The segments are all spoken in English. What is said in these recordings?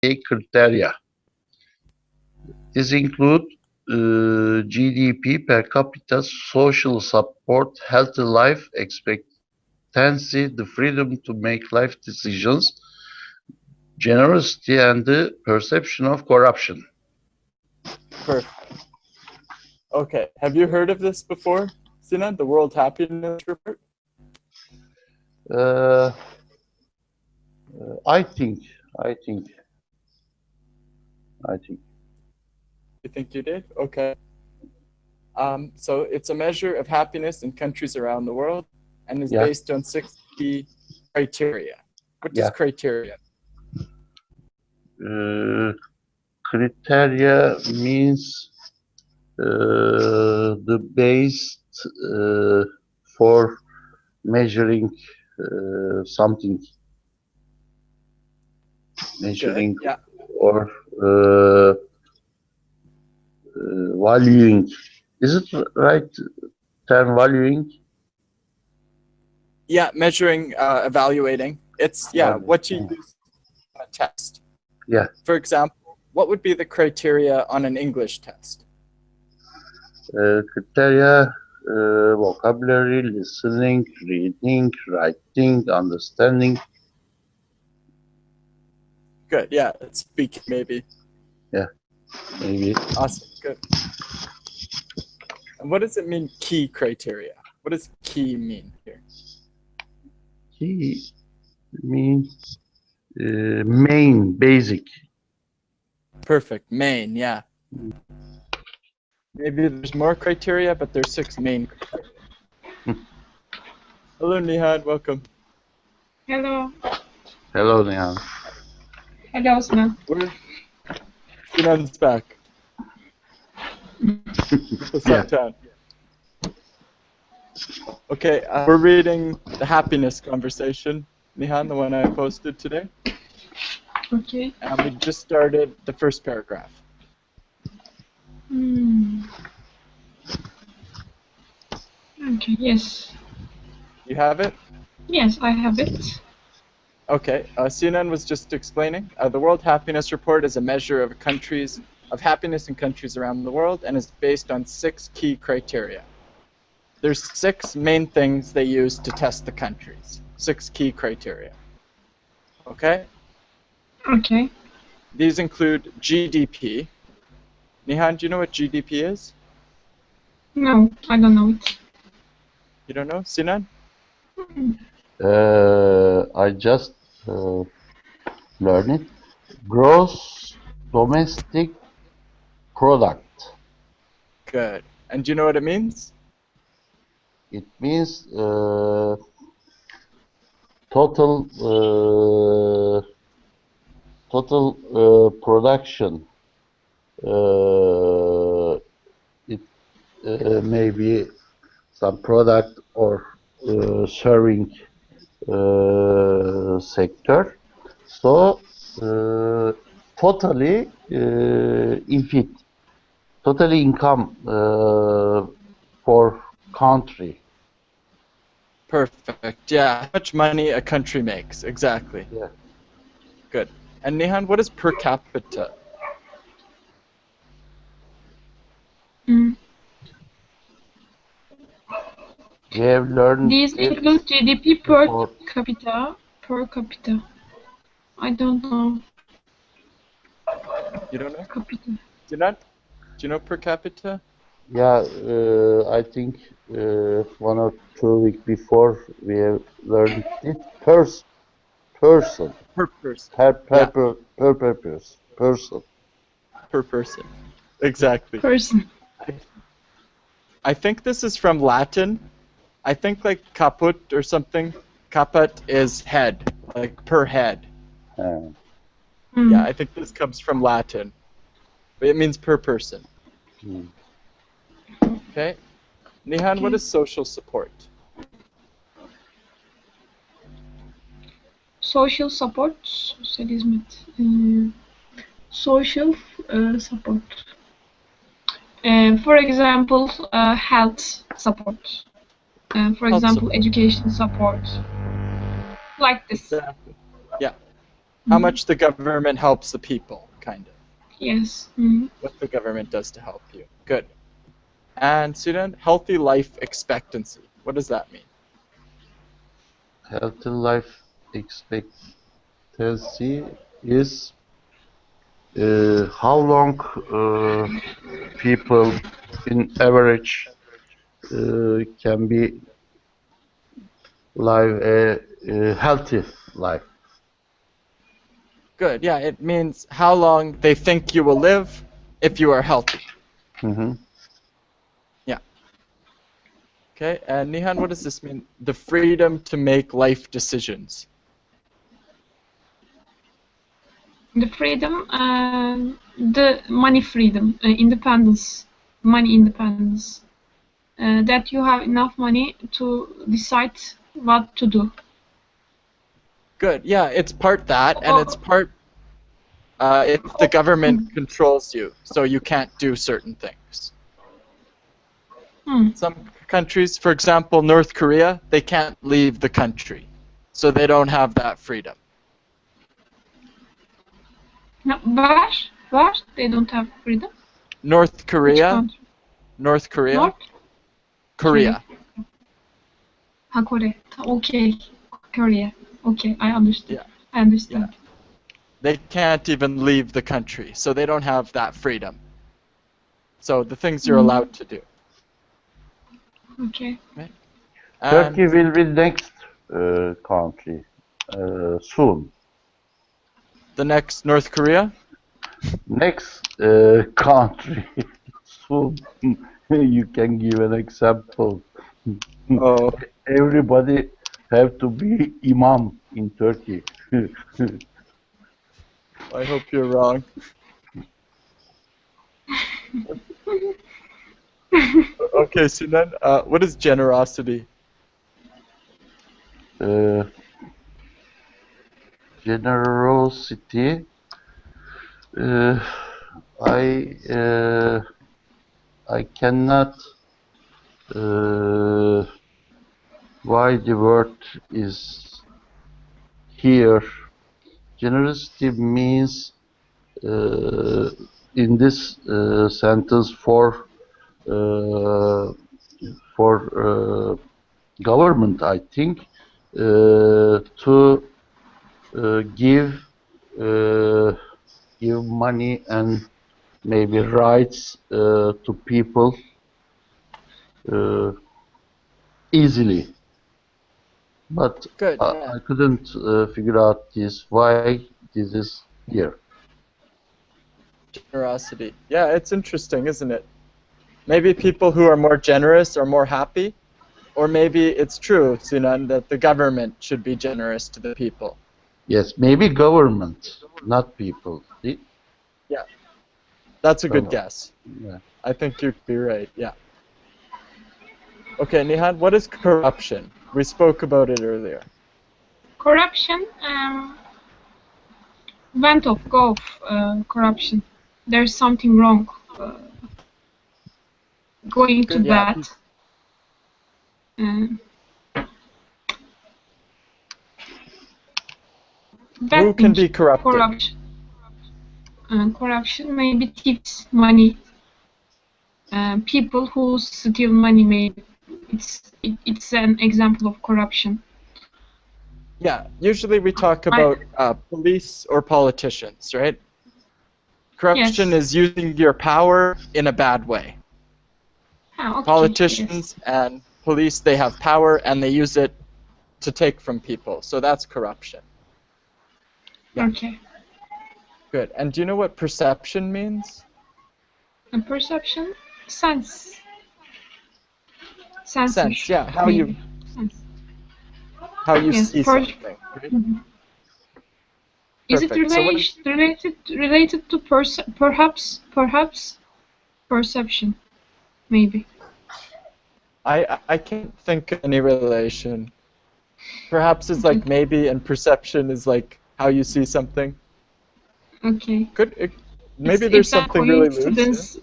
criteria. These include GDP per capita, social support, healthy life expectancy, the freedom to make life decisions, generosity, and the perception of corruption. Perfect. Okay, have you heard of this before, Sinan, the World Happiness Report? I think. You think you did? Okay. So it's a measure of happiness in countries around the world and is based on 6 key criteria. What is criteria? Criteria means the base for measuring something. Measuring or valuing. Is it right term, valuing? Yeah, measuring, evaluating. It's, what you use on a test. Yeah. For example, what would be the criteria on an English test? Criteria, vocabulary, listening, reading, writing, understanding. Good, yeah, speaking maybe. Yeah, maybe. Awesome, good. And what does it mean, key criteria? What does key mean here? Key means main, basic. Perfect, main, yeah. Maybe there's more criteria, but there's 6 main criteria. Hello, Nihan, welcome. Hello. Hello, Nihan. Hello, Osman. Sinan's back. What's up, town? Okay, we're reading the happiness conversation, Nihan, the one I posted today. Okay. And we just started the first paragraph. Okay, yes. You have it? Yes, I have it. Okay, Sinan was just explaining. The World Happiness Report is a measure of happiness in countries around the world and is based on 6 key criteria. There's 6 main things they use to test the countries. 6 key criteria. Okay? Okay. These include GDP. Nihan, do you know what GDP is? No, I don't know it. You don't know? Sinan? I just learned it. Gross domestic product. Good. And do you know what it means? It means total production. It may be some product or serving sector. So totally totally income for country. Perfect. Yeah, how much money a country makes. Exactly. Yeah. Good. And Nihan, what is per capita? We have learned These include GDP per capita. Per capita. I don't know. You don't know? Capita. Do you know per capita? Yeah, I think 1 or 2 weeks before we have learned it. Person. Per person. Per purpose. Person. Per person. Exactly. Person. I think this is from Latin. I think like caput or something. Caput is head, like per head. Yeah, I think this comes from Latin. But it means per person. Okay. Nihan, what is social support? Social support. Sosyal hizmet. Social support. For example, health support. For example, education support. Like this. Exactly. Yeah. How much the government helps the people, kind of. Yes. What the government does to help you. Good. And Sudan, healthy life expectancy. What does that mean? Healthy life expectancy is how long people in average can be live a healthy life. Good. Yeah, it means how long they think you will live if you are healthy. Mm-hmm. Yeah. Okay. And Nihan, what does this mean? The freedom to make life decisions. The freedom, the money freedom, independence, money independence. That you have enough money to decide what to do. Good. Yeah, it's part that, and it's part if the government controls you, so you can't do certain things. Some countries, for example, North Korea, they can't leave the country, so they don't have that freedom. No, where they don't have freedom? North Korea. Which country? North Korea. North? Korea. Korea. Okay. Korea. Okay, I understand. Yeah. I understand. Yeah. They can't even leave the country, so they don't have that freedom. So the things you're allowed to do. Okay. Right? Turkey will be next country soon. The next North Korea? Next country soon. You can give an example. Oh. Everybody have to be imam in Turkey. I hope you're wrong. Okay, Sinan, what is generosity? Generosity. I cannot. Why the word is here? Generosity means in this sentence for government, I think, to give money and maybe rights to people easily. But Good. Yeah. I couldn't figure out this, why this is here. Generosity. Yeah, it's interesting, isn't it? Maybe people who are more generous are more happy, or maybe it's true, Sinan, that the government should be generous to the people. Yes, maybe government, not people. See? Yeah, that's a good guess. Yeah. I think you'd be right, yeah. Okay, Nihan, what is corruption? We spoke about it earlier. Corruption, went off, go off, corruption. There's something wrong. Going to Good, yeah. bad. Who can be corrupted? Corruption. Corruption, maybe thieves, money. People who steal money, maybe. It's an example of corruption. Yeah, usually we talk about police or politicians, right? Corruption is using your power in a bad way. Okay, Politicians and police, they have power and they use it to take from people. So that's corruption. Yeah. Okay. Good. And do you know what perception means? Perception? Sense. Sense, yeah. How you see something. Right? Mm-hmm. Is it related to perhaps perception? Maybe. I can't think of any relation. Perhaps it's like maybe, and perception is like how you see something. Okay. Maybe there's something really loose.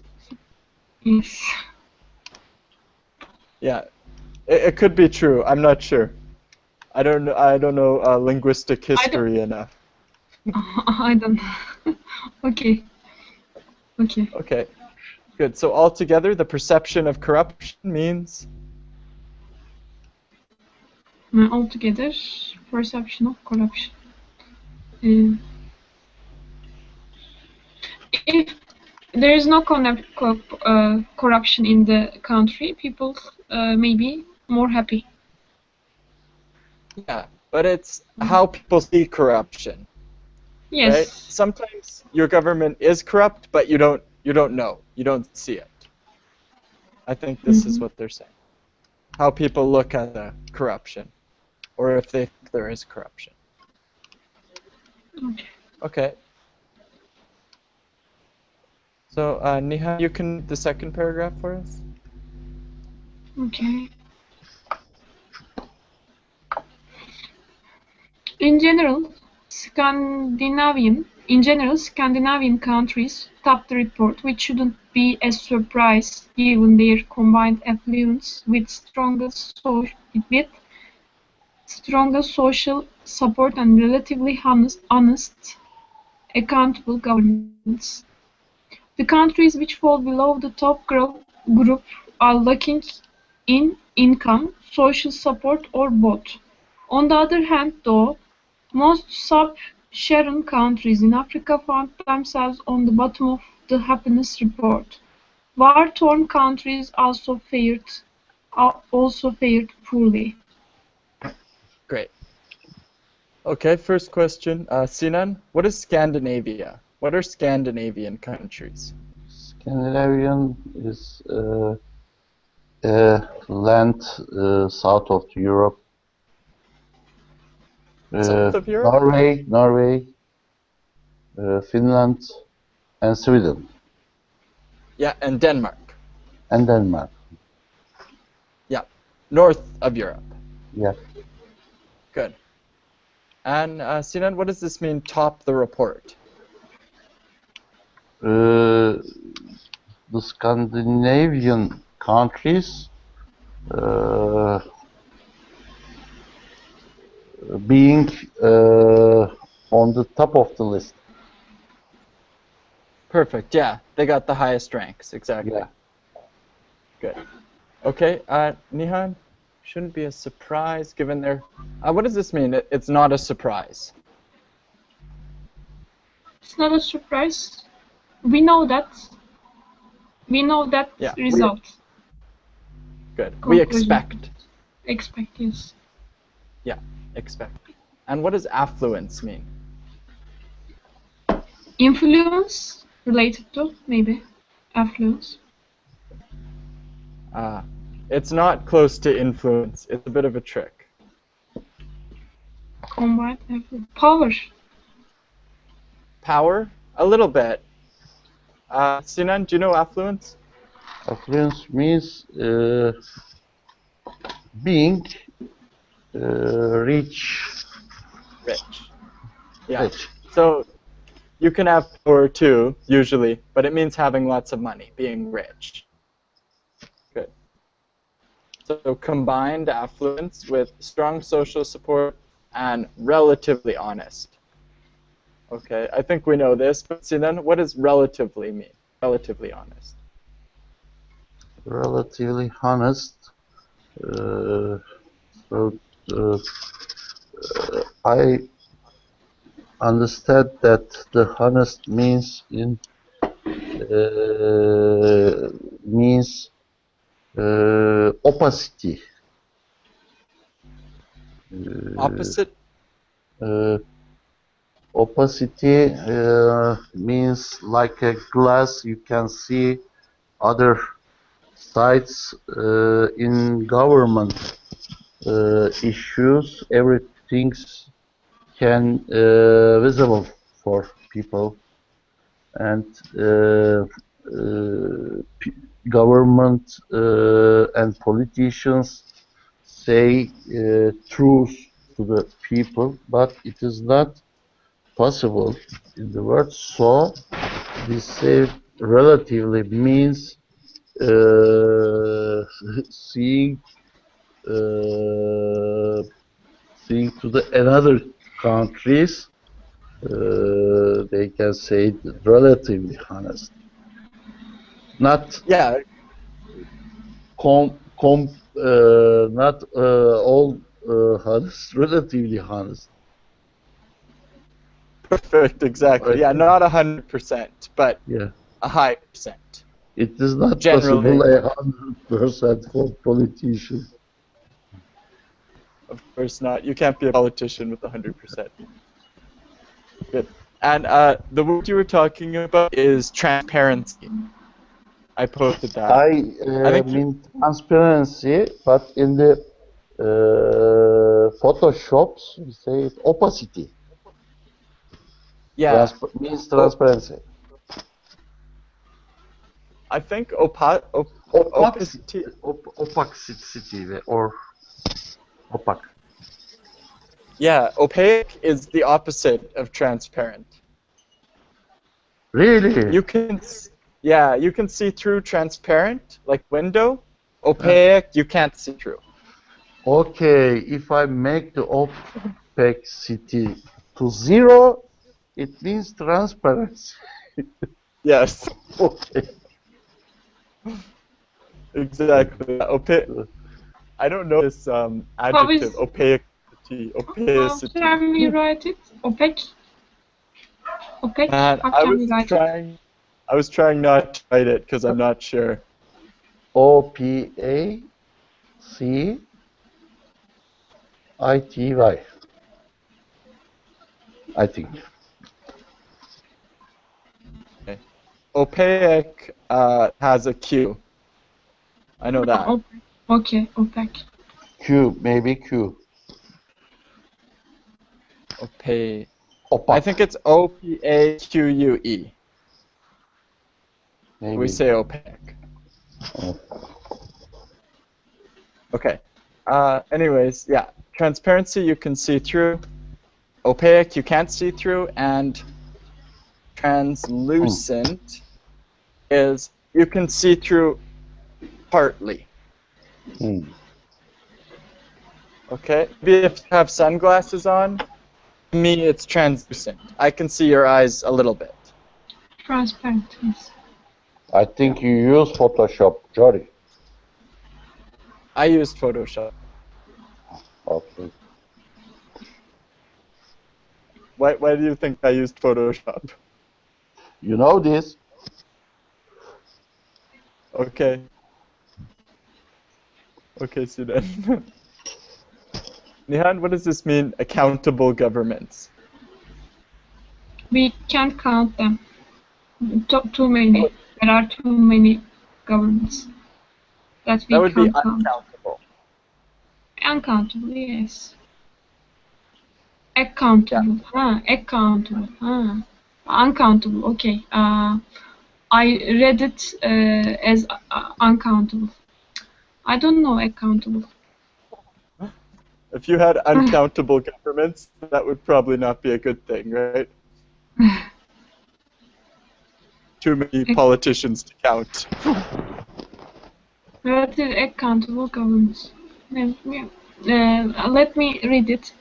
Yes. Yeah, it could be true. I'm not sure. I don't know linguistic history enough. I don't. Okay. Okay. Okay, good. So altogether, the perception of corruption means Altogether, perception of corruption. Uh, if there is no corruption in the country, people may be more happy. yeah, but it's how people see corruption, Yes. right? Sometimes your government is corrupt, but you don't know, you don't see it. I think this is what they're saying. How people look at the corruption, or if they think there is corruption. Okay. Okay. So, Niha, you can read the second paragraph for us? Okay. In general, Scandinavian countries topped the report, which shouldn't be a surprise given their combined affluence with stronger social support and relatively honest, accountable governments. The countries which fall below the top group are lacking in income, social support, or both. On the other hand, though, most sub-Saharan countries in Africa found themselves on the bottom of the happiness report. War-torn countries also fared poorly. Great. Okay, first question. Sinan, what is Scandinavia? What are Scandinavian countries? Scandinavian is a land south of Europe. South of Europe? Norway, Finland, and Sweden. Yeah, and Denmark. And Denmark. Yeah, north of Europe. Yeah. Good. And Sinan, what does this mean, top the report? The Scandinavian countries being on the top of the list. Perfect, yeah. They got the highest ranks, exactly. Yeah. Good. Okay, Nihan, shouldn't be a surprise given their... what does this mean? It's not a surprise. It's not a surprise. We know that. Yeah, result. Good. Conclusion. We expect. Expect, yes. Yeah, expect. And what does affluence mean? Influence related to, maybe, affluence. It's not close to influence. It's a bit of a trick. Combined affluence. Power. Power? A little bit. Sinan, do you know affluence? Affluence means being rich. Rich. Yeah. Rich. So you can have power too, usually, but it means having lots of money, being rich. Good. So combined affluence with strong social support and relatively honest. Okay, I think we know this, but see then, what does relatively mean? Relatively honest. Relatively honest. I understand that the honest means opacity. Opposite? Opacity means like a glass, you can see other sides. In government issues, everything can visible for people, and government and politicians say truth to the people, but it is not possible in the world. So this say relatively means seeing seeing to the another countries they can say relatively honest. Not Yeah, not all honest, relatively honest. perfect, exactly. Yeah, Okay. not 100%, but Yeah. a high percent. It is not Generally, possible 100% for politicians. of course not. You can't be a politician with 100%. Good. And the word you were talking about is transparency. I posted that. I I think you, mean transparency, but in the Photoshops we say it opacity. yeah. Means Oh, transparency. I think Opacity, opacity. opacity or opaque. Yeah, opaque is the opposite of transparent. Really? You can, yeah, you can see through transparent, like window. Uh, Opaque, you can't see through. okay, if I make the opacity to 0, it means transparency. Yes, Okay. exactly. Opaque. I don't know this How adjective. is Opacity. how Opacity. can we write it? Opaque? Opaque? Man, How can we write it? I was trying not to write it because I'm not sure. OPACITY. I think. Okay. Opaque has a Q. I know that. Opaque. Okay, opaque. Q, maybe Q. Opaque. I Opaque, think it's OPAQUE. We maybe. say opaque. Oh. Okay. Anyways, yeah. Transparency you can see through. Opaque you can't see through, and translucent is you can see through partly. Hmm. Okay. Maybe if you have sunglasses on, to me it's translucent. I can see your eyes a little bit. Transparent, yes. I think you use Photoshop, Jory. I used Photoshop. Okay. Why do you think I used Photoshop? You know this? Okay. Okay, Sudan. Nihan, what does this mean? Accountable governments. We can't count them. Too many. There are too many governments that That we would be can't count. uncountable. Uncountable, yes. Accountable, accountable, uncountable. Okay. I read it as uncountable. I don't know accountable. If you had uncountable governments, that would probably not be a good thing, right? Too many politicians to count. Relative accountable governance. Let me read it.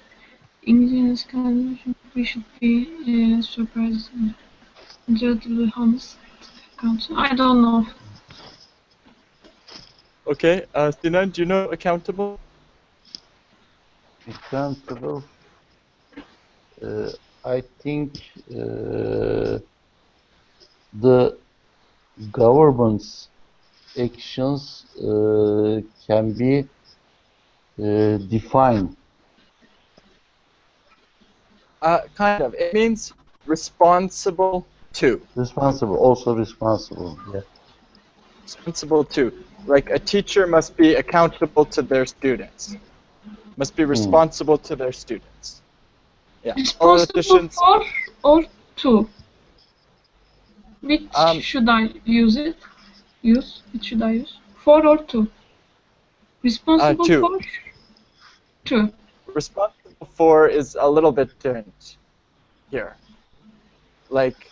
Indigenous constitution, we should be surprised and relatively honest. I don't know. Okay, Sinan, do you know accountable? Accountable. I think the government's actions can be defined. Kind of. It means responsible to. Responsible, also responsible. Yeah. Responsible to. Like a teacher must be accountable to their students. Must be responsible to their students. Yeah. Responsible Politicians. for or to? Which should I use it? Which should I use? For or to? Responsible To. for? To. Responsible for is a little bit different here. Like,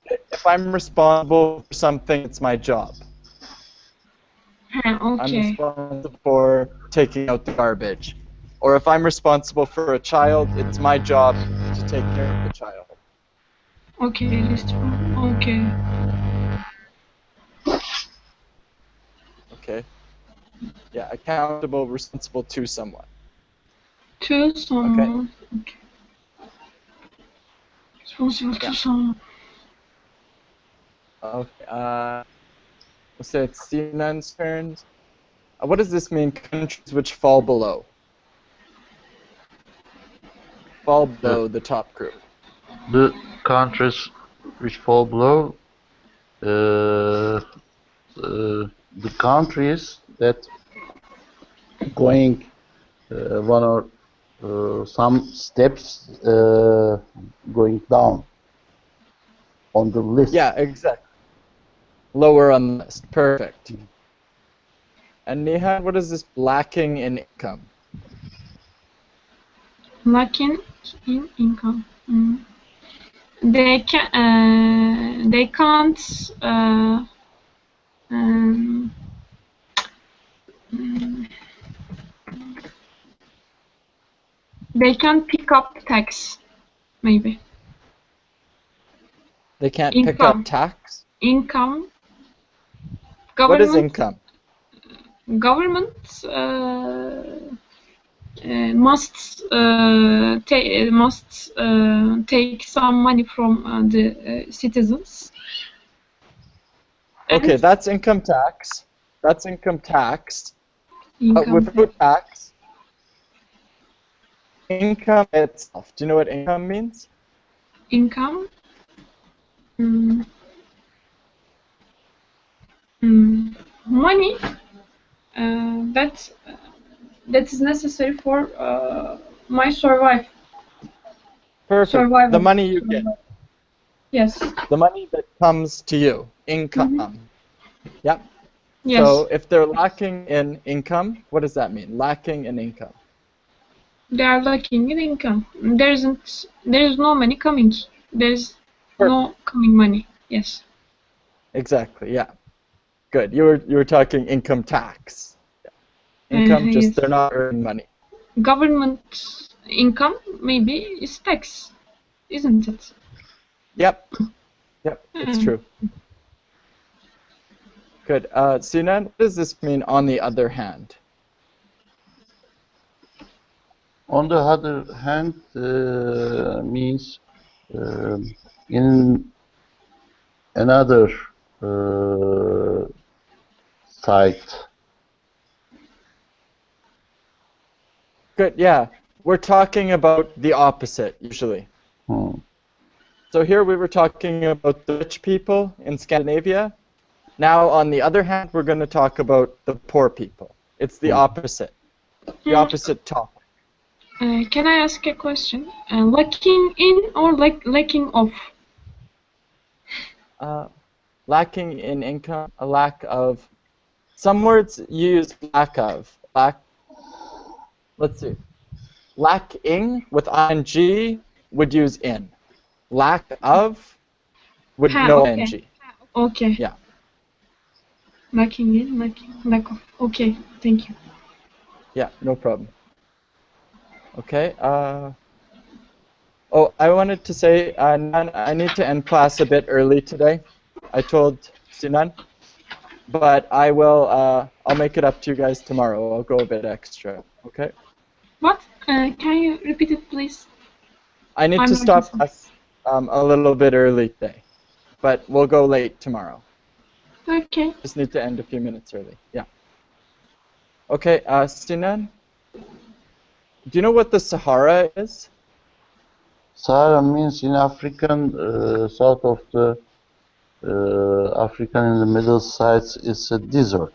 if I'm responsible for something, it's my job. Okay. I'm responsible for taking out the garbage. Or if I'm responsible for a child, it's my job to take care of the child. Okay, okay. Okay. Yeah, accountable, responsible to someone. To someone. Okay. Responsible Yeah. to someone. Okay. We'll say it's Sinan's turn. What does this mean? Countries which fall below. Fall below the top group. The countries which fall below, the countries that going one or some steps going down on the list. Yeah, exactly. Lower on the list. Perfect. And Nihan, what is this lacking in income? Lacking in income. They can't um, mm, they can't pick up tax, maybe. They can't pick up tax? Income. What is income? Government must take some money from the citizens. Okay, that's income tax. That's income tax. Without tax, income itself. Do you know what income means? Income? Money that is necessary for my survival. Perfect. Survival. The money you get. Yes. The money that comes to you. Income. Yep. Yes. So if they're lacking in income, what does that mean? Lacking in income. They are lacking in income. There is no money coming. There is no coming money. Yes. Exactly. Yeah. Good. You were talking income tax. Income, just yes. they're not earning money. Government income maybe is tax, isn't it? Yep. Yep. It's true. Good. Sinan, what does this mean on the other hand? On the other hand, means in another side. Good. Yeah. We're talking about the opposite usually. So here we were talking about the rich people in Scandinavia. Now, on the other hand, we're going to talk about the poor people. It's the opposite. The opposite topic. Can I ask a question? Lacking in or lacking of? Lacking in income, a lack of. Some words use lack of. Let's see. Lacking with ing would use in. Lack of would no okay. ing. Okay. Yeah. Lacking in, lack of. Okay, thank you. Yeah, no problem. Okay. Oh, I wanted to say, Nan, I need to end class a bit early today. I told Sinan, but I will. I'll make it up to you guys tomorrow. I'll go a bit extra. Okay. What? Can you repeat it, please? I need to stop class a little bit early today, but we'll go late tomorrow. Okay. Just need to end a few minutes early. Yeah. Okay. Sinan, do you know what the Sahara is? Sahara means in African, south of the African in the middle sides is a desert.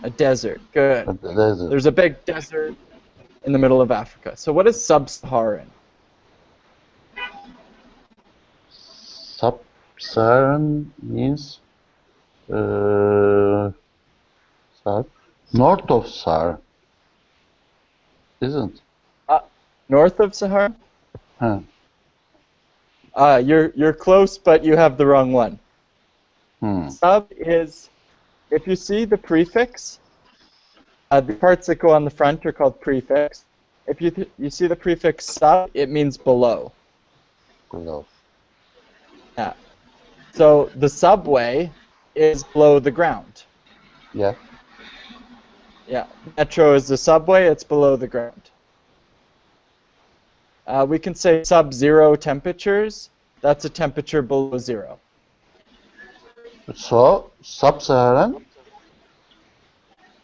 A desert. Good. A desert. There's a big desert in the middle of Africa. So what is sub-Saharan? Sub-Saharan means north of Sahara, isn't? North of Sahara? Huh. You're close, but you have the wrong one. Sub is, if you see the prefix, the parts that go on the front are called prefix. If you see the prefix sub, it means below. Below. Yeah. So the subway is below the ground. Yeah. Yeah. Metro is the subway, it's below the ground. We can say sub-zero temperatures. That's a temperature below zero. So, sub-Saharan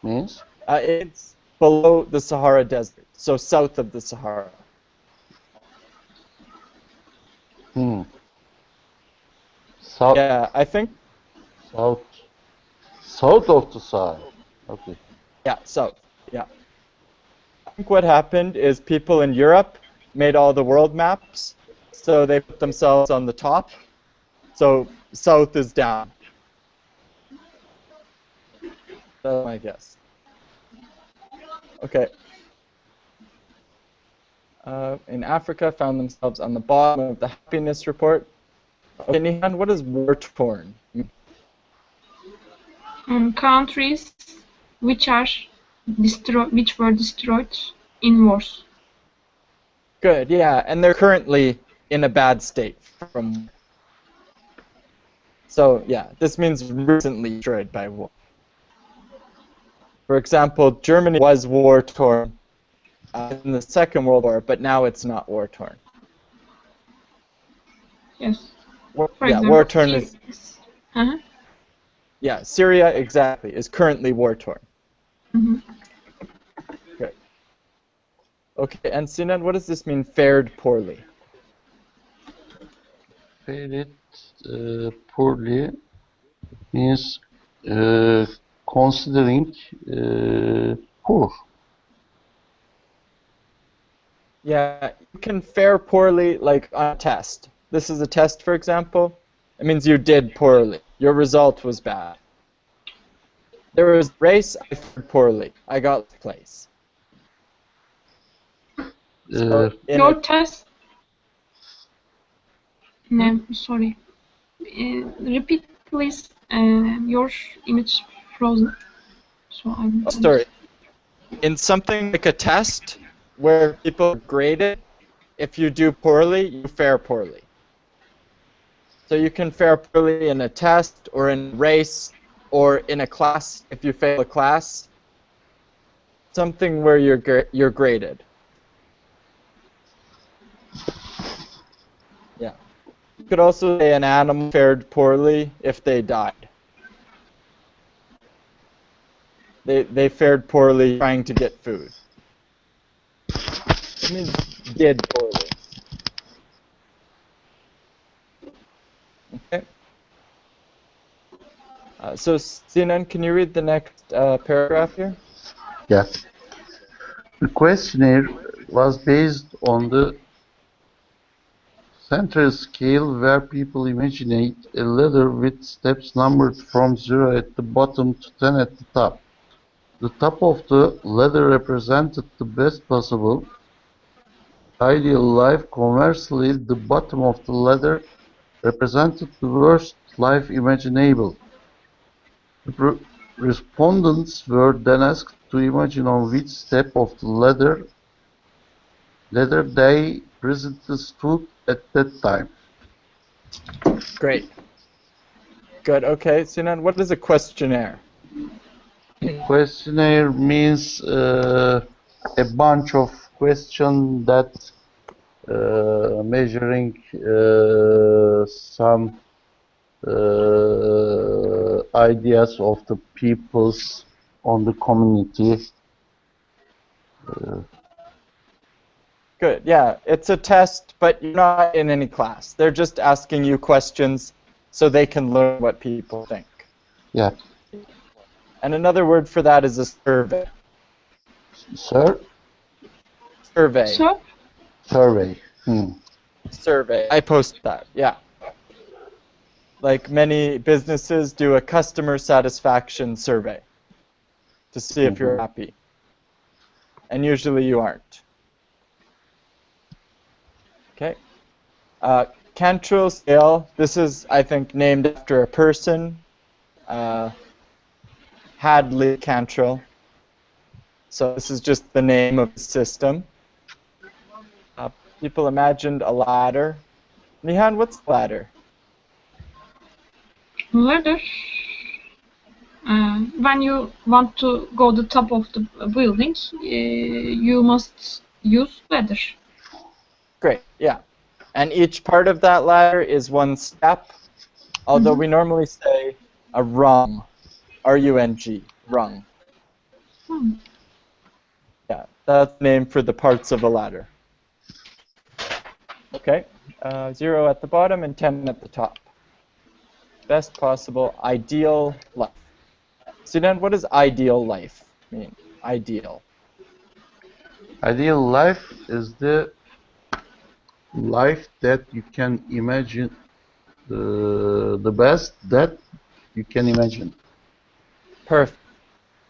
means? It's below the Sahara Desert, so south of the Sahara. South, Yeah, I think, south of the Sahara. Okay. yeah, south. Yeah. I think what happened is people in Europe made all the world maps, so they put themselves on the top. So south is down. That's my guess. Okay. In Africa, found themselves on the bottom of the happiness report. Okay, Nihan, what is war-torn? Countries which were destroyed in wars. Good, yeah, and they're currently in a bad state from. So yeah, this means recently destroyed by war. For example, Germany was war-torn in the Second World War, but now it's not war-torn. Yes. For Yeah, example, war-torn is. Uh-huh. Yeah, Syria exactly is currently war-torn. Mm-hmm. Okay. Okay, and Sinan, what does this mean? Fared poorly. Fared poorly means considering poor. Yeah, you can fare poorly like on a test. This is a test, for example. It means you did poorly. Your result was bad. There was a race, I fared poorly. I got last place. So Your test. No, sorry. Repeat, please. Your image frozen. So I'm. Sorry. In something like a test where people are graded, if you do poorly, you fare poorly. So you can fare poorly in a test or in a race or in a class if you fail a class. Something where you're graded. Yeah. You could also say an animal fared poorly if they died. They fared poorly trying to get food. It means did poorly. Okay. So Sinan, can you read the next paragraph here? Yeah. The questionnaire was based on the central scale where people imagined a ladder with steps numbered from 0 at the bottom to 10 at the top. The top of the ladder represented the best possible ideal life. Conversely, the bottom of the ladder represented the worst life imaginable. The respondents were then asked to imagine on which step of the ladder they presently stood at that time. Great. Good. Okay, Sinan, what is a questionnaire? Questionnaire means a bunch of questions that measuring some ideas of the peoples on the community. Good. Yeah, it's a test, but you're not in any class. They're just asking you questions so they can learn what people think. Yeah. And another word for that is a survey. Sir? Survey. So? Survey. Survey. I post that. Yeah. Like many businesses do a customer satisfaction survey to see if you're happy. And usually you aren't. Okay. Cantril scale. This is, I think, named after a person. Hadley Cantril. So this is just the name of the system. People imagined a ladder. Nihan, what's a ladder? Ladder. When you want to go the top of the building, you must use ladder. Great, yeah. And each part of that ladder is one step, although we normally say a rung, R-U-N-G, rung. Yeah, that's the name for the parts of a ladder. Okay, 0 at the bottom and 10 at the top. Best possible ideal life. Sinan, what does ideal life mean? Ideal. Ideal life is the life that you can imagine, the best that you can imagine. Perfect.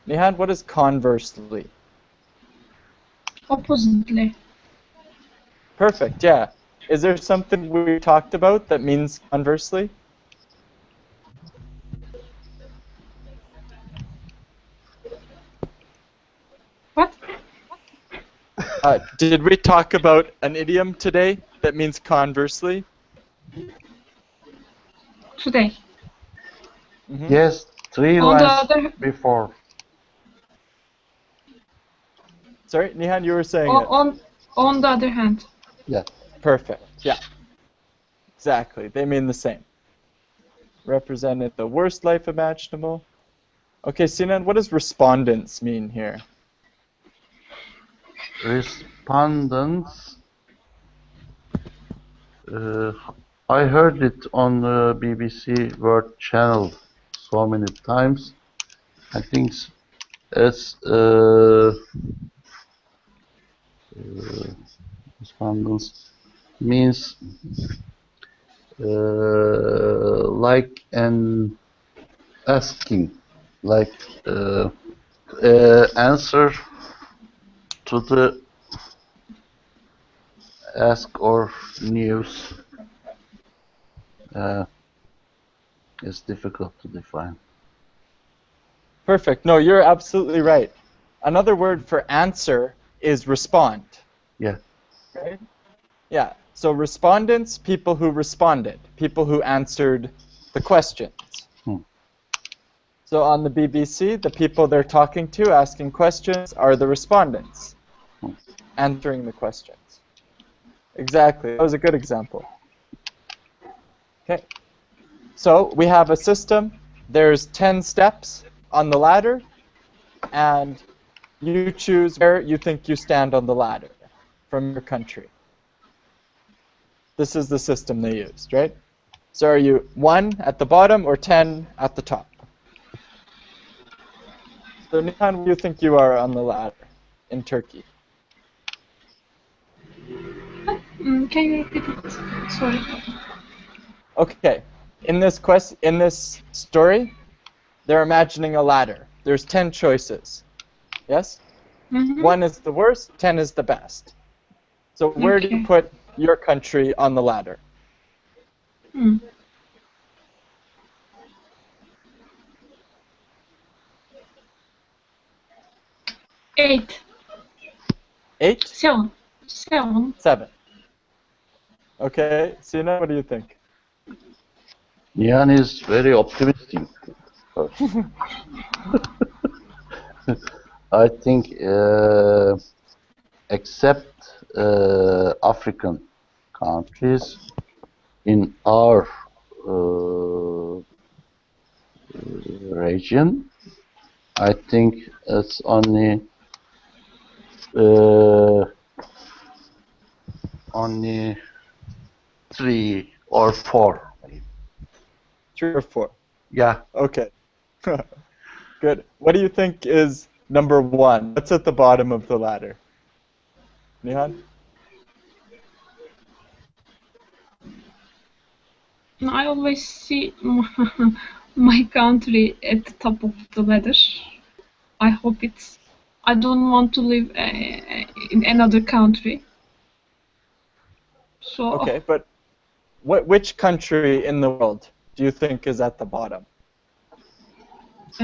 Nihan, what is conversely? Oppositely. Perfect, yeah. Is there something we talked about that means conversely? What? Did we talk about an idiom today that means conversely? Today. Mm-hmm. Yes, 3 On the lines other, before. Sorry, Nihan, you were saying it. on the other hand. Yeah. Perfect, yeah. Exactly, they mean the same. Represented the worst life imaginable. Okay, Sinan, what does respondents mean here? Respondents. I heard it on the BBC World Channel so many times. I think it's respondents means like an asking, like answer to the ask or news. It's difficult to define. Perfect. No, you're absolutely right. Another word for answer is respond. Yeah. Right? Yeah. So respondents, people who responded, people who answered the questions. So on the BBC, the people they're talking to, asking questions, are the respondents, answering the questions. Exactly. That was a good example. Okay. So we have a system. There's 10 steps on the ladder, and you choose where you think you stand on the ladder from your country. This is the system they used, right? So are you 1 at the bottom or 10 at the top? So Nihan, where do you think you are on the ladder in Turkey? Can you repeat it? Sorry. Okay. In this story, they're imagining a ladder. There's 10 choices. Yes? 1 is the worst, 10 is the best. So where do you put your country on the ladder? 8. 8? 7. 7. Okay, Sina, what do you think? Nihan is very optimistic. I think except African countries in our region, I think it's only 3 or 4. 3 or 4? Yeah. Okay. Good. What do you think is number 1? What's at the bottom of the ladder? Nihan? I always see my country at the top of the ladder. I hope it's. I don't want to live in another country. So. Okay, but which country in the world do you think is at the bottom?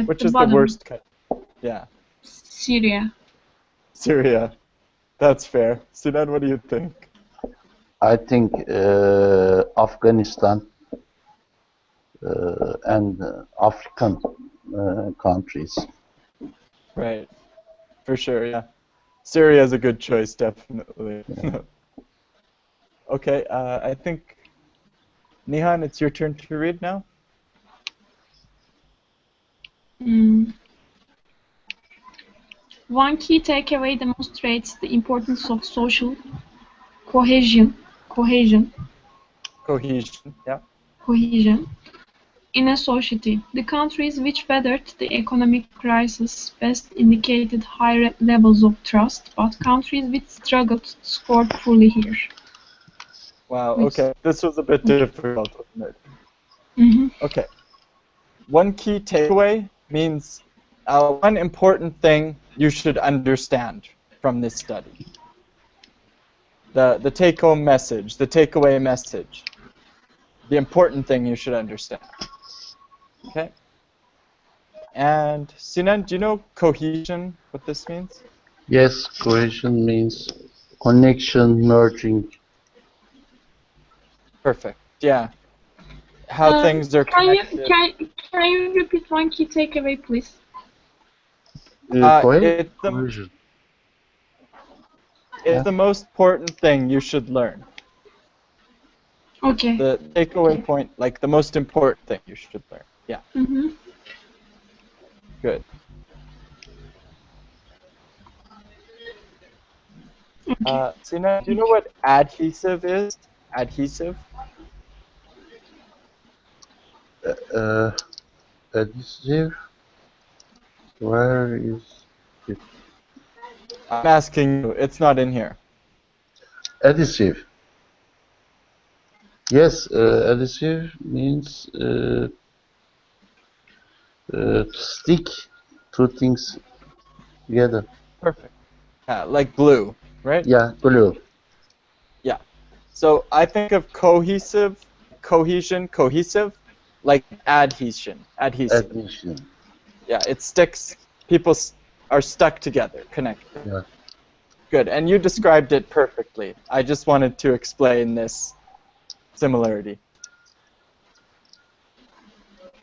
Which is the worst country? Yeah. Syria. Syria. That's fair. Sinan, what do you think? I think Afghanistan and African countries. Right. For sure, yeah. Syria is a good choice, definitely. Okay, I think, Nihan, it's your turn to read now. Mm. One key takeaway demonstrates the importance of social cohesion, cohesion, Cohesion, yeah. cohesion in a society. The countries which weathered the economic crisis best indicated higher levels of trust, but countries which struggled scored poorly here. Wow, Which, okay. This was a bit okay. difficult, wasn't it? Mm-hmm. Okay. One key takeaway means one important thing you should understand from this study. The take-home message, the takeaway message. The important thing you should understand. Okay? And Sinan, do you know cohesion, what this means? Yes, cohesion means connection, merging. Perfect. Yeah. How things are Can you connected. can you repeat one key takeaway, please? Cohesion. It's Yeah. the most important thing you should learn. Okay. The takeaway point, like the most important thing you should learn. Yeah, Mm-hmm. good. Okay. Sinan, do you know what adhesive is? Adhesive? Uh, Adhesive. Where is it? I'm asking you. It's not in here. Adhesive. Yes, adhesive means to stick two things together. Perfect. Yeah, like glue, right? Yeah, glue. Yeah. So I think of cohesive, cohesion, cohesive, like adhesion, adhesive. Adhesion. Yeah, it sticks. People are stuck together, connected. Yeah. Good. And you described it perfectly. I just wanted to explain this similarity.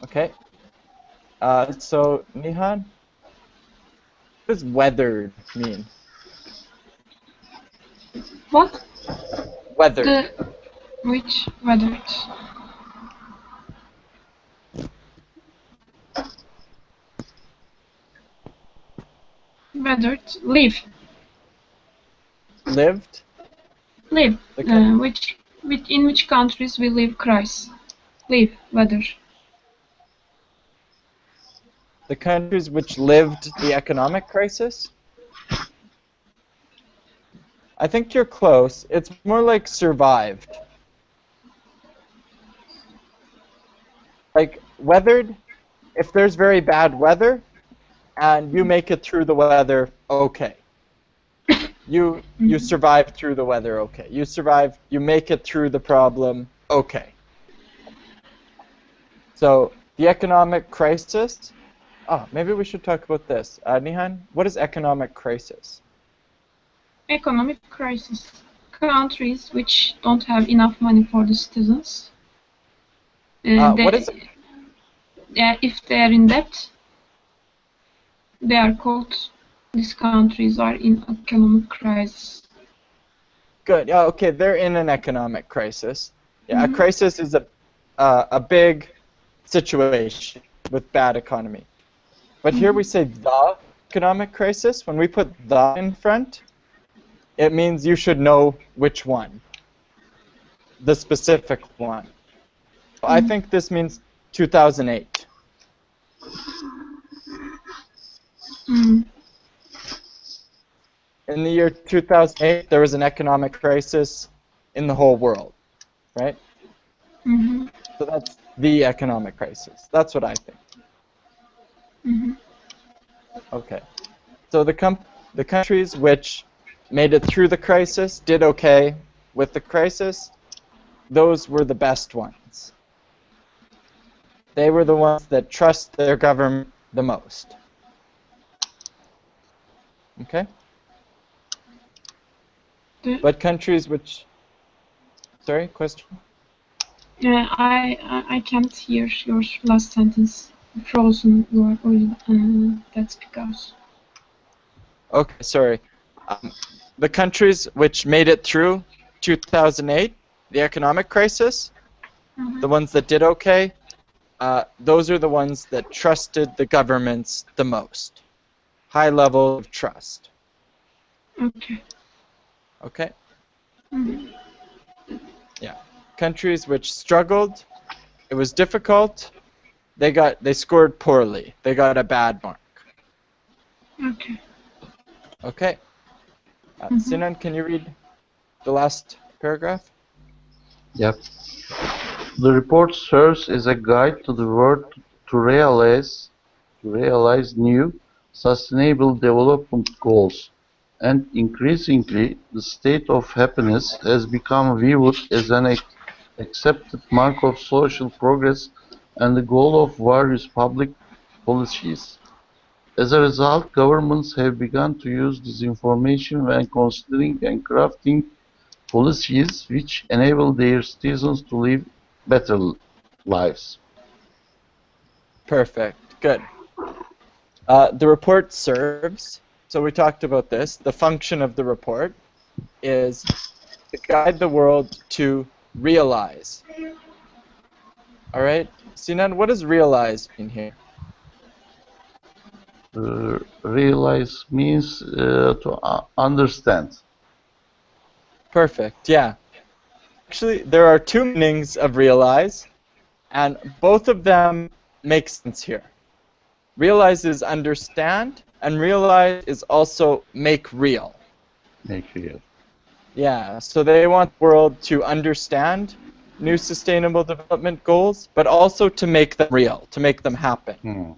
Okay. So Nihan, what does weathered mean? What? Weathered. The which weathered? Weathered. Live. Lived. Live. The coun- Which in which countries we live crisis? Live. Weather. the countries which lived the economic crisis. I think you're close. It's more like survived. Like weathered, if there's very bad weather and you make it through the weather okay. You survive through the weather okay. You survive, you make it through the problem okay. So the economic crisis. Oh, maybe we should talk about this. Nihan, what is economic crisis? Economic crisis. Countries which don't have enough money for the citizens. What is it? If they are in debt, they are called. These countries are in economic crisis. Good. Yeah. Okay. They're in an economic crisis. Yeah. A crisis is a big situation with bad economy. But here we say the economic crisis. When we put the in front, it means you should know which one, the specific one. So I think this means 2008. In the year 2008, there was an economic crisis in the whole world, right? So that's the economic crisis. That's what I think. Okay. So the countries which made it through the crisis, did okay with the crisis, those were the best ones. They were the ones that trust their government the most. Okay? But countries which... Sorry, question? I can't hear your last sentence. Frozen word. That's because. Okay, sorry. The countries which made it through 2008, the economic crisis, the ones that did okay, those are the ones that trusted the governments the most. High level of trust. Okay. Okay? Mhm. Yeah. Countries which struggled, it was difficult, they scored poorly. They got a bad mark. Okay. Okay? Sinan, can you read the last paragraph? Yep. The report serves as a guide to the world to realize new, sustainable development goals, and increasingly the state of happiness has become viewed as an accepted mark of social progress and the goal of various public policies. As a result, governments have begun to use this information when considering and crafting policies which enable their citizens to live better lives. Perfect. Good. The report serves, so we talked about this, the function of the report is to guide the world to realize. All right? Sinan, what does realize mean here? Realize means to understand. Perfect, yeah. Actually, there are two meanings of realize, and both of them make sense here. Realize is understand, and realize is also make real. Make real. Yeah, so they want the world to understand new sustainable development goals, but also to make them real, to make them happen.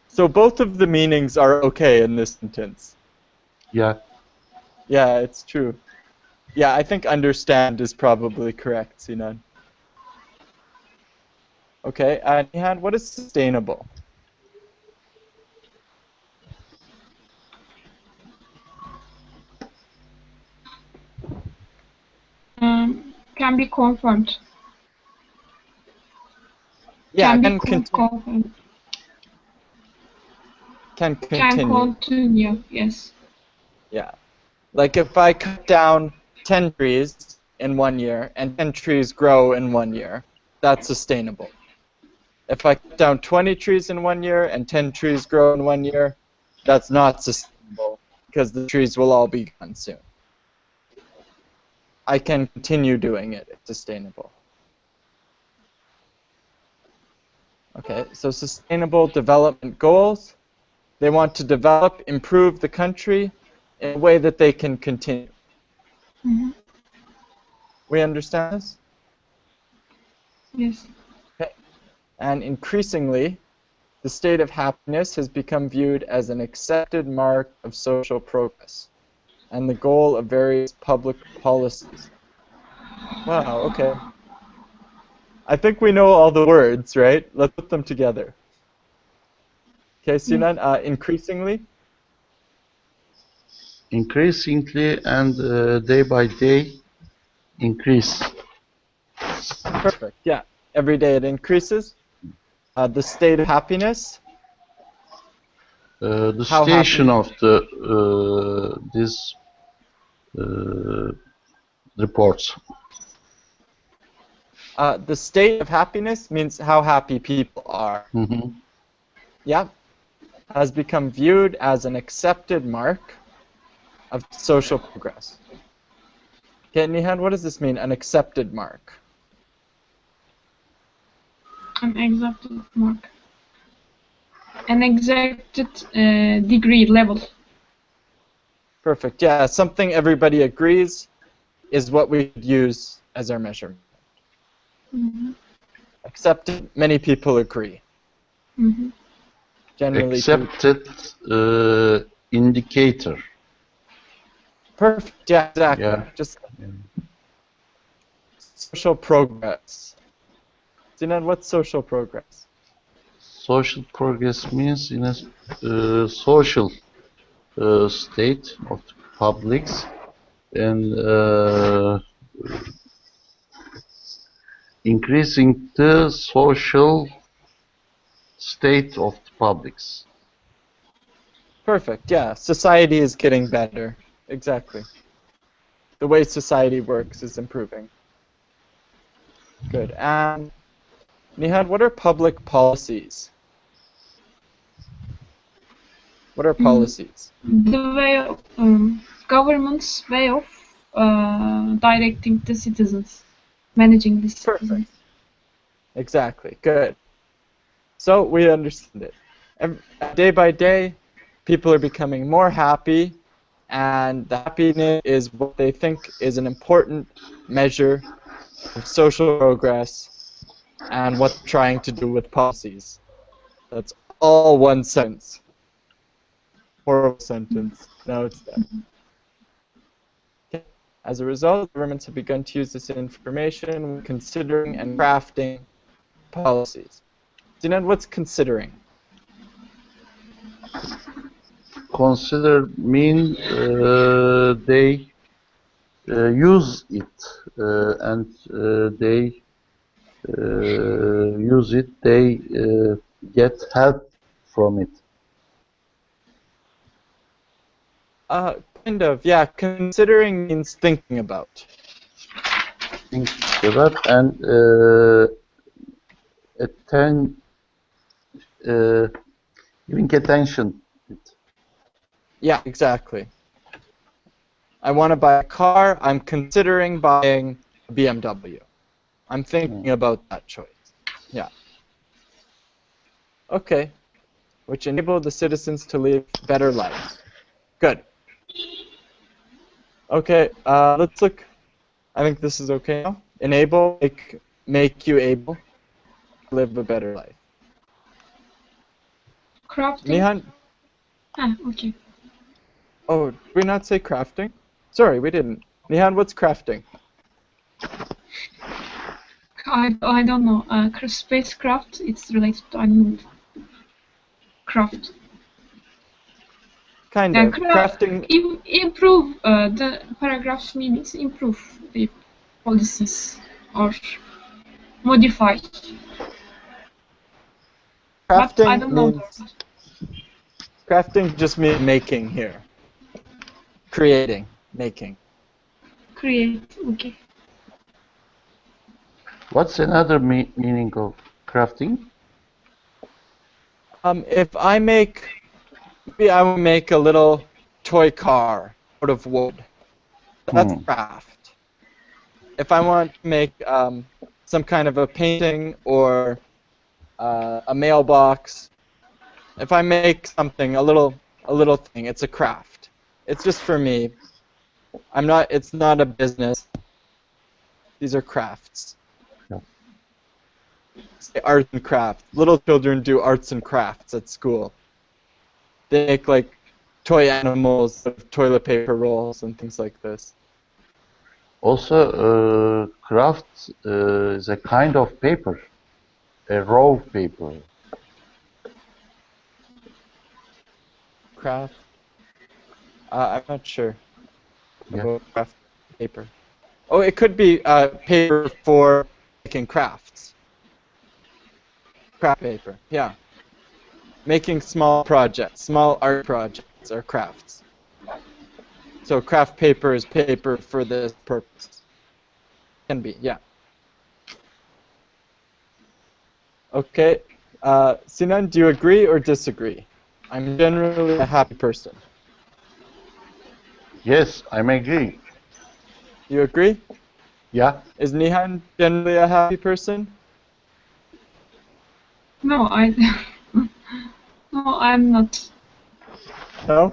So both of the meanings are okay in this sentence. Yeah. Yeah, it's true. Yeah, I think understand is probably correct, Sinan. Okay, Nihan, what is sustainable? Can be confirmed. Yeah, Can be can continue. confirmed. Can Can continue. continue. Yes. Yeah. Like if I cut down 10 trees in 1 year and 10 trees grow in 1 year, that's sustainable. If I cut down 20 trees in 1 year and 10 trees grow in 1 year, that's not sustainable because the trees will all be gone soon. I can continue doing it. It's sustainable. Okay, so sustainable development goals. They want to develop, improve the country in a way that they can continue. We understand this? Yes. Okay. And increasingly, the state of happiness has become viewed as an accepted mark of social progress and the goal of various public policies. Wow, okay. I think we know all the words, right? Let's put them together. Okay, Sinan, increasingly? Increasingly and day by day increase. Perfect, yeah. Every day it increases. The state of happiness. The How station happy? of the this reports. The state of happiness means how happy people are. Yeah. Has become viewed as an accepted mark of social progress. Okay, Nihan, what does this mean, an accepted mark? An accepted mark. An accepted degree level. Perfect, yeah, something everybody agrees is what we use as our measurement. Accepted, many people agree. Generally Accepted indicator. Perfect, yeah, exactly. Yeah. Just social progress. Sinan, what's social progress? Social progress means in a social state of the publics and increasing the social state of the publics. Perfect. Yeah, society is getting better. Exactly. The way society works is improving. Good. And Nihan, what are public policies? What are policies? The way of government's way of directing the citizens, managing the citizens. Perfect. Exactly. Good. So we understand it. Day by day, people are becoming more happy, and the happiness is what they think is an important measure of social progress and what they're trying to do with policies. That's all one sentence. Horrible sentence. No, it's that. Okay. As a result, governments have begun to use this information when considering and crafting policies. Sinan, what's considering? Consider mean they use it and they use it, they get help from it. Kind of, yeah. Considering means thinking about. Think about and giving attention. Yeah, exactly. I want to buy a car. I'm considering buying a BMW. I'm thinking about that choice. Yeah. Okay. Which enable the citizens to live better lives. Good. Okay, let's look. I think this is okay now. Enable, make you able to live a better life. Crafting. Nihan, Okay. oh, did we not say crafting? Sorry, we didn't. Nihan, what's crafting? I don't know. Spacecraft. It's related to, I don't know. Craft. Kind of. Crafting. Improve the paragraph meanings. Improve the policies or modify. But I don't know. Crafting just means making here. Creating, making. Create. Okay. What's another meaning of crafting? If I make, maybe I will make a little toy car out of wood. That's craft. If I want to make some kind of a painting or a mailbox, if I make something, a little thing, it's a craft. It's just for me. It's not a business. These are crafts. Say arts and crafts. Little children do arts and crafts at school. They make like toy animals of toilet paper rolls and things like this. Also, craft is a kind of paper, a raw paper. Craft? I'm not sure about craft paper. Oh, it could be paper for making crafts. Craft paper, yeah. Making small projects, small art projects are crafts. So craft paper is paper for this purpose. Can be, yeah. Okay, Sinan, do you agree or disagree? I'm generally a happy person. Yes, I agree. You agree? Yeah. Is Nihan generally a happy person? No, no, I'm not. No?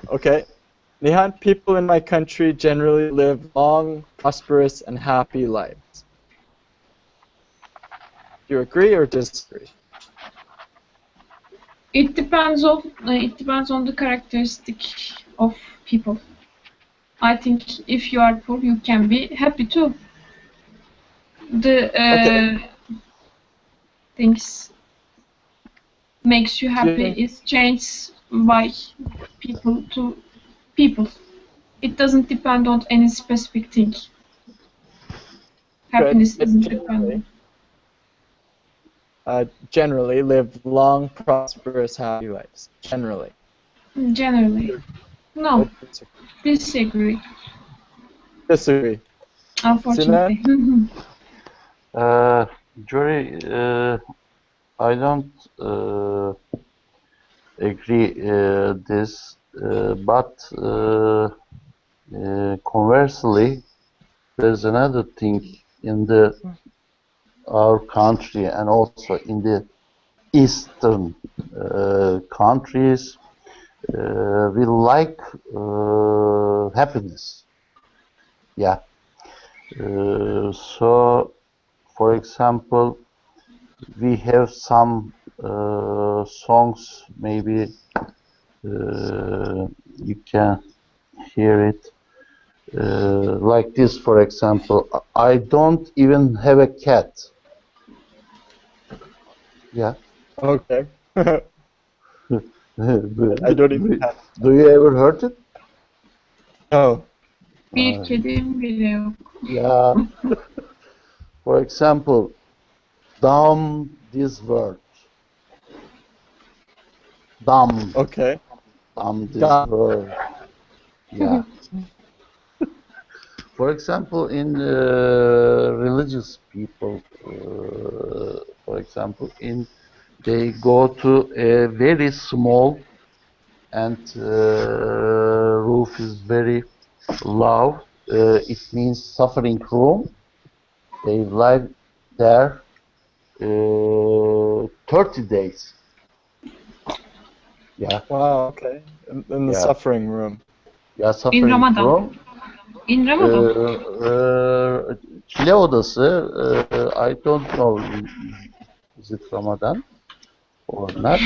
Okay. Nihan, people in my country generally live long, prosperous, and happy lives. Do you agree or disagree? It depends on the characteristic of people. I think if you are poor, you can be happy too. The things makes you happy is changed by people to people. It doesn't depend on any specific thing. Happiness But isn't generally, dependent. generally live long, prosperous, happy lives. Generally. Generally. No, Would disagree. disagree, Disagree. Sinan? unfortunately. Uh, Jory, I don't agree this, but conversely, there's another thing in the our country and also in the eastern countries. We like happiness. Yeah. So, for example, we have some songs. Maybe you can hear it like this. For example, I don't even have a cat. Yeah. Okay. I do, don't even have. do you ever heard it? No. Bir kedim bile yok. Yeah. For example, dumb this word. Dumb. Okay. Dumb this Got. word. Yeah. For example, in religious people, for example, in they go to a very small and roof is very low. It means suffering room. They live there 30 days. Yeah, Wow. Okay. In the yeah, suffering room. yeah, In suffering Ramadan. room. In Ee, Ramadan. Çile odası, I don't know, is it Ramadan or not?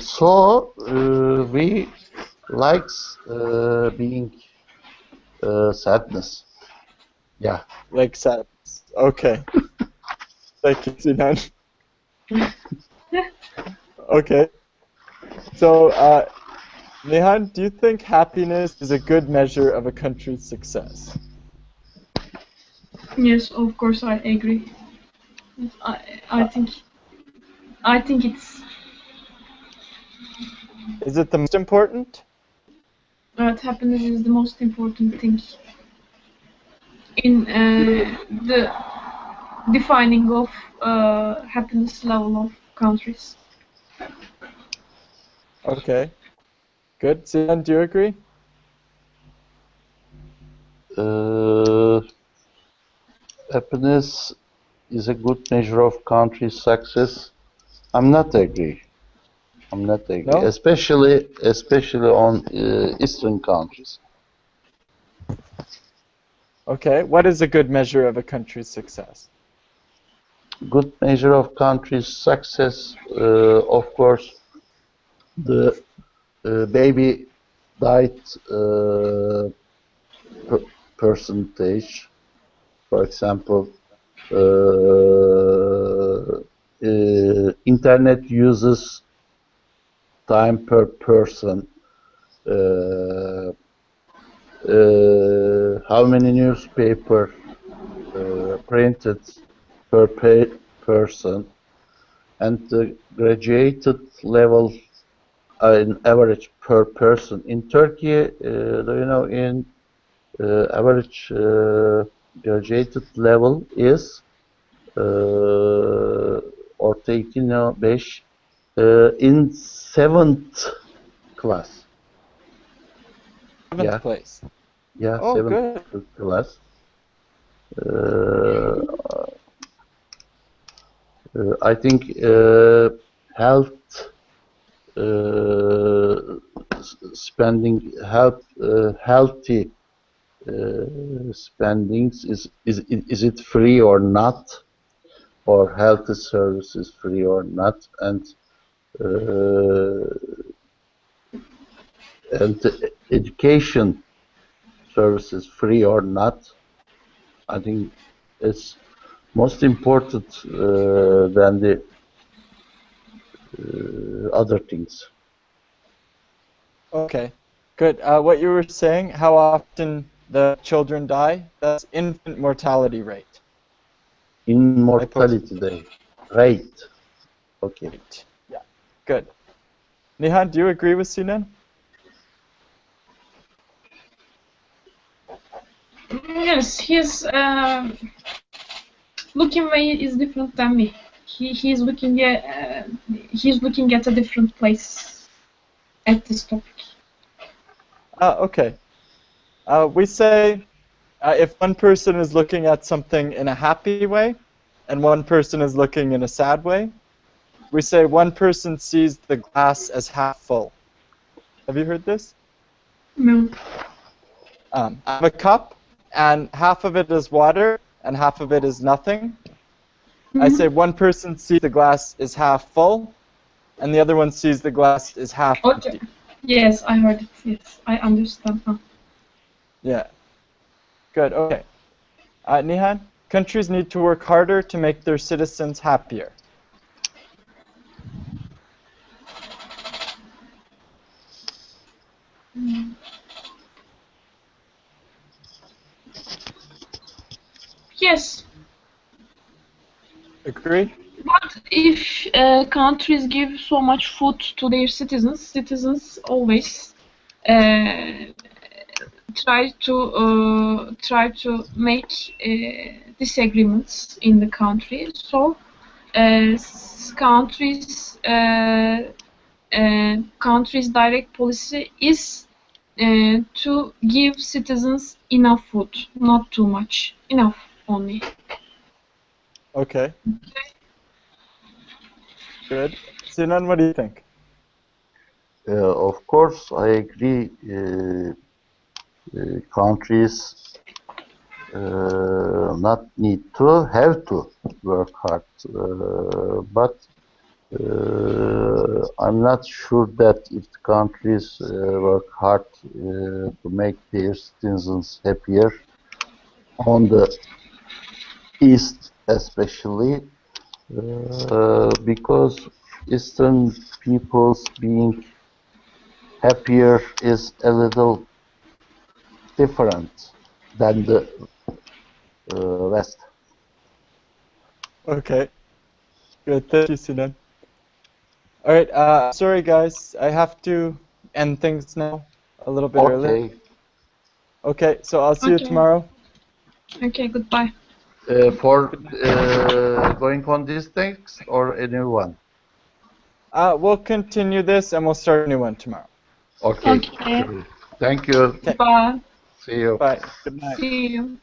So we likes being sadness. Yeah. Like sadness. Okay. Thank you, Sinan. Okay. So, Nihan, do you think happiness is a good measure of a country's success? Yes, of course I agree. I think it's Is it the most important? that happiness is the most important thing in the defining of happiness level of countries. Okay. Good. Sinan, do you agree? Uh, Happiness is a good measure of country success. I'm not agree. I'm not agree. No? Especially on Eastern countries. Okay. What is a good measure of a country's success? Good measure of country's success, of course, the baby died percentage. For example, internet uses time per person. How many newspaper printed per person, and the graduated level in average per person. In Turkey, do you know, in average graduated level is orta 2.5 in 7th class. Seventh Yeah, place. yeah, Oh, 7th good. class. Uh, I think health spending, healthy spendings is it free or not, or health services free or not, uh, and education services free or not. I think it's most important than the other things. Okay. Good. What you were saying, how often the children die, that's infant mortality rate. Immortality Day. Rate. Okay. Right. Yeah. Good. Nihan, do you agree with Sinan? Yes, his looking way is different than me. He's looking at a different place at this topic. Okay. We say if one person is looking at something in a happy way and one person is looking in a sad way, we say one person sees the glass as half full. Have you heard this? No. I have a cup, and half of it is water, and half of it is nothing. I say one person sees the glass is half full, and the other one sees the glass is half Okay. empty. Yes, I heard it. Yes, I understand now. Yeah. Good. Okay. Nihan, countries need to work harder to make their citizens happier. Yes, Agree? but if countries give so much food to their citizens, citizens always try to make disagreements in the country. So countries countries' direct policy is to give citizens enough food, not too much, enough only. Okay. Good. Sinan, what do you think? Of course, I agree. Countries not need to, have to work hard, but I'm not sure that if the countries work hard to make their citizens happier, on the East especially, because Eastern peoples being happier is a little different than the West. Okay. Good. Thank you, Sinan. All right. Sorry, guys. I have to end things now a little bit early. Okay. Okay. So I'll see you Okay. tomorrow. Okay, goodbye. For going on these things or a new one? We'll continue this and we'll start a new one tomorrow. Okay. Okay. Thank you. Okay. Bye. See you. Bye. Good night. See you.